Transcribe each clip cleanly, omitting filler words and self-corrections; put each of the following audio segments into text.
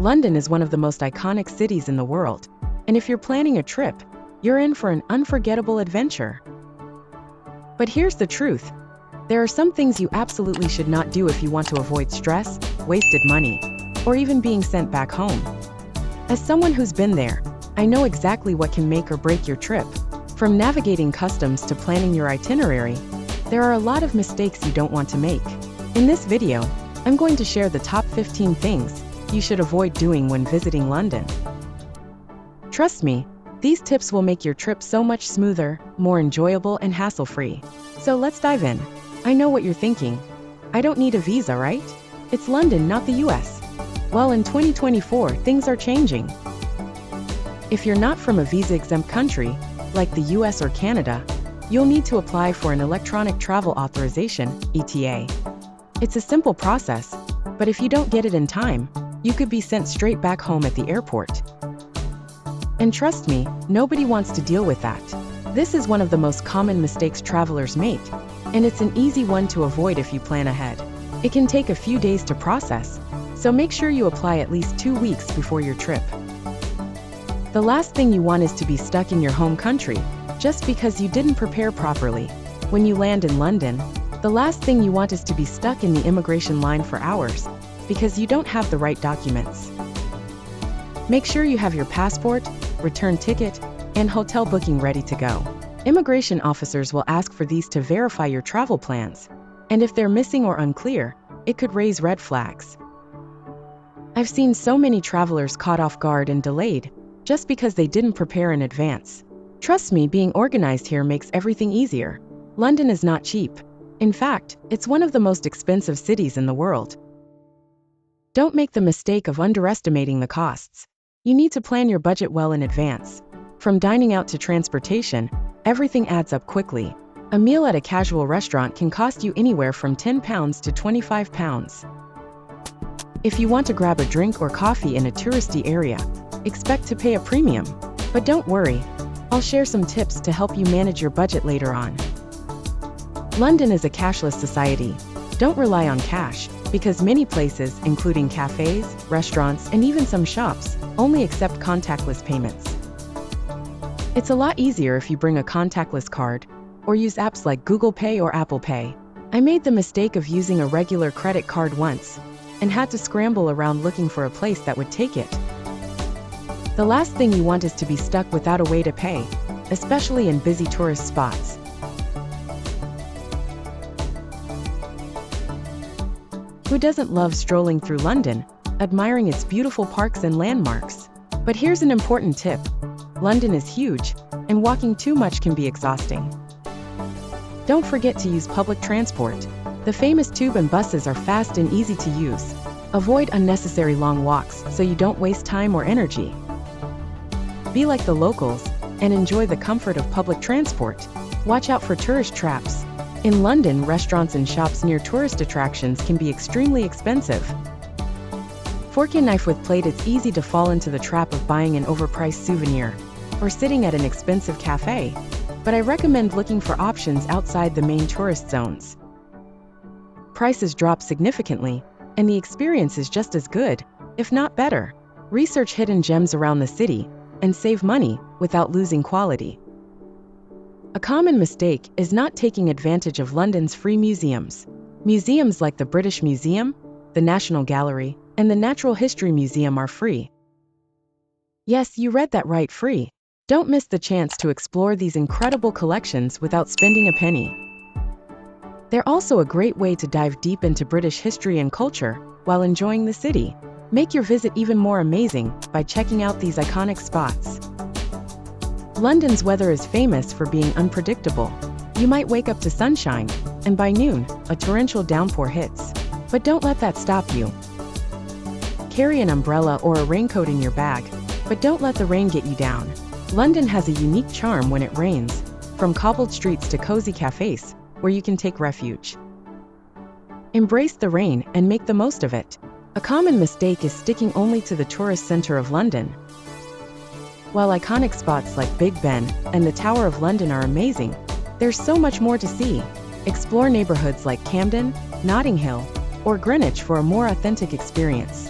London is one of the most iconic cities in the world, and if you're planning a trip, you're in for an unforgettable adventure. But here's the truth. There are some things you absolutely should not do if you want to avoid stress, wasted money, or even being sent back home. As someone who's been there, I know exactly what can make or break your trip. From navigating customs to planning your itinerary, there are a lot of mistakes you don't want to make. In this video, I'm going to share the top 15 things you should avoid doing when visiting London. Trust me, these tips will make your trip so much smoother, more enjoyable, and hassle-free. So let's dive in. I know what you're thinking. I don't need a visa, right? It's London, not the US. Well, in 2024, things are changing. If you're not from a visa-exempt country, like the US or Canada, you'll need to apply for an electronic travel authorization, ETA. It's a simple process, but if you don't get it in time, you could be sent straight back home at the airport. And trust me, nobody wants to deal with that. This is one of the most common mistakes travelers make, and it's an easy one to avoid if you plan ahead. It can take a few days to process, so make sure you apply at least 2 weeks before your trip. The last thing you want is to be stuck in your home country, just because you didn't prepare properly. When you land in London, the last thing you want is to be stuck in the immigration line for hours, because you don't have the right documents. Make sure you have your passport, return ticket, and hotel booking ready to go. Immigration officers will ask for these to verify your travel plans, and if they're missing or unclear, it could raise red flags. I've seen so many travelers caught off guard and delayed, just because they didn't prepare in advance. Trust me, being organized here makes everything easier. London is not cheap. In fact, it's one of the most expensive cities in the world. Don't make the mistake of underestimating the costs. You need to plan your budget well in advance. From dining out to transportation, everything adds up quickly. A meal at a casual restaurant can cost you anywhere from £10 to £25. If you want to grab a drink or coffee in a touristy area, expect to pay a premium. But don't worry, I'll share some tips to help you manage your budget later on. London is a cashless society. Don't rely on cash, because many places, including cafes, restaurants, and even some shops, only accept contactless payments. It's a lot easier if you bring a contactless card, or use apps like Google Pay or Apple Pay. I made the mistake of using a regular credit card once, and had to scramble around looking for a place that would take it. The last thing you want is to be stuck without a way to pay, especially in busy tourist spots. Who doesn't love strolling through London, admiring its beautiful parks and landmarks? But here's an important tip. London is huge, and walking too much can be exhausting. Don't forget to use public transport. The famous tube and buses are fast and easy to use. Avoid unnecessary long walks so you don't waste time or energy. Be like the locals, and enjoy the comfort of public transport. Watch out for tourist traps. In London, restaurants and shops near tourist attractions can be extremely expensive. Fork and knife with plate, it's easy to fall into the trap of buying an overpriced souvenir, or sitting at an expensive cafe, but I recommend looking for options outside the main tourist zones. Prices drop significantly, and the experience is just as good, if not better. Research hidden gems around the city, and save money without losing quality. A common mistake is not taking advantage of London's free museums. Museums like the British Museum, the National Gallery, and the Natural History Museum are free. Yes, you read that right, free. Don't miss the chance to explore these incredible collections without spending a penny. They're also a great way to dive deep into British history and culture while enjoying the city. Make your visit even more amazing by checking out these iconic spots. London's weather is famous for being unpredictable. You might wake up to sunshine, and by noon, a torrential downpour hits. But don't let that stop you. Carry an umbrella or a raincoat in your bag, but don't let the rain get you down. London has a unique charm when it rains, from cobbled streets to cozy cafes, where you can take refuge. Embrace the rain and make the most of it. A common mistake is sticking only to the tourist center of London. While iconic spots like Big Ben and the Tower of London are amazing, there's so much more to see. Explore neighborhoods like Camden, Notting Hill, or Greenwich for a more authentic experience.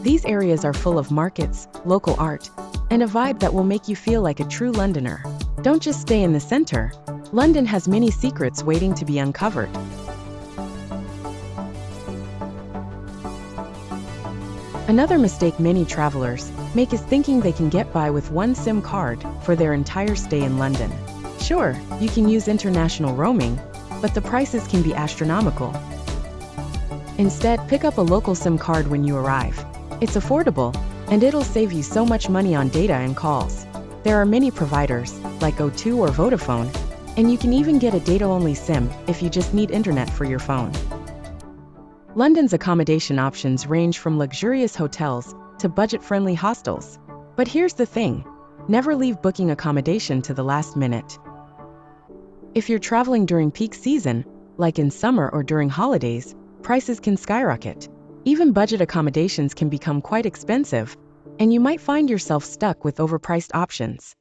These areas are full of markets, local art, and a vibe that will make you feel like a true Londoner. Don't just stay in the center. London has many secrets waiting to be uncovered. Another mistake many travelers make is thinking they can get by with one SIM card for their entire stay in London. Sure, you can use international roaming, but the prices can be astronomical. Instead, pick up a local SIM card when you arrive. It's affordable, and it'll save you so much money on data and calls. There are many providers, like O2 or Vodafone, and you can even get a data-only SIM if you just need internet for your phone. London's accommodation options range from luxurious hotels to budget-friendly hostels. But here's the thing, never leave booking accommodation to the last minute. If you're traveling during peak season, like in summer or during holidays, prices can skyrocket. Even budget accommodations can become quite expensive, and you might find yourself stuck with overpriced options.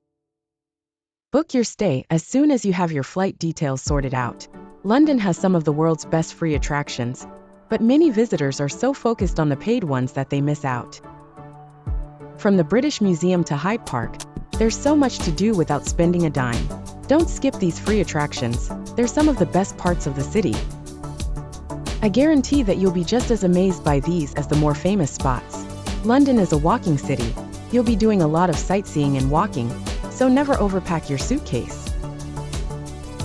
Book your stay as soon as you have your flight details sorted out. London has some of the world's best free attractions, but many visitors are so focused on the paid ones that they miss out. From the British Museum to Hyde Park, there's so much to do without spending a dime. Don't skip these free attractions, they're some of the best parts of the city. I guarantee that you'll be just as amazed by these as the more famous spots. London is a walking city. You'll be doing a lot of sightseeing and walking, so never overpack your suitcase.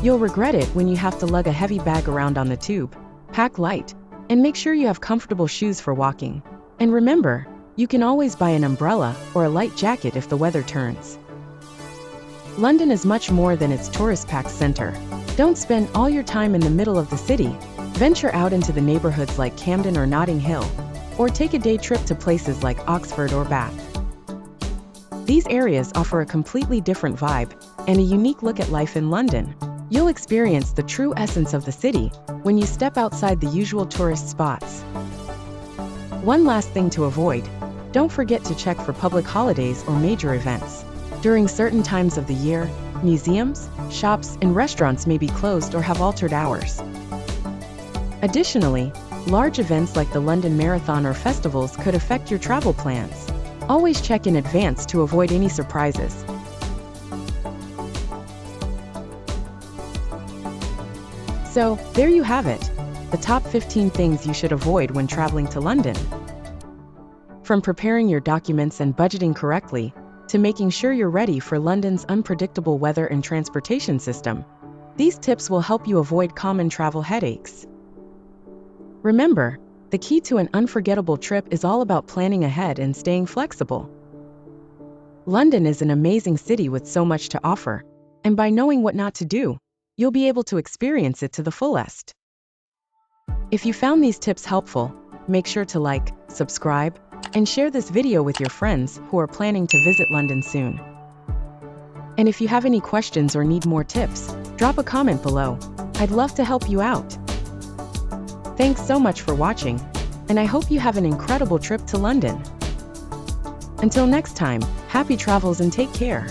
You'll regret it when you have to lug a heavy bag around on the tube. Pack light, and make sure you have comfortable shoes for walking. And remember, you can always buy an umbrella or a light jacket if the weather turns. London is much more than its tourist-packed center. Don't spend all your time in the middle of the city. Venture out into the neighborhoods like Camden or Notting Hill, or take a day trip to places like Oxford or Bath. These areas offer a completely different vibe and a unique look at life in London. You'll experience the true essence of the city when you step outside the usual tourist spots. One last thing to avoid, don't forget to check for public holidays or major events. During certain times of the year, museums, shops, and restaurants may be closed or have altered hours. Additionally, large events like the London Marathon or festivals could affect your travel plans. Always check in advance to avoid any surprises. So, there you have it, the top 15 things you should avoid when traveling to London. From preparing your documents and budgeting correctly, to making sure you're ready for London's unpredictable weather and transportation system, these tips will help you avoid common travel headaches. Remember, the key to an unforgettable trip is all about planning ahead and staying flexible. London is an amazing city with so much to offer, and by knowing what not to do, you'll be able to experience it to the fullest. If you found these tips helpful, make sure to like, subscribe, and share this video with your friends who are planning to visit London soon. And if you have any questions or need more tips, drop a comment below. I'd love to help you out. Thanks so much for watching, and I hope you have an incredible trip to London. Until next time, happy travels and take care.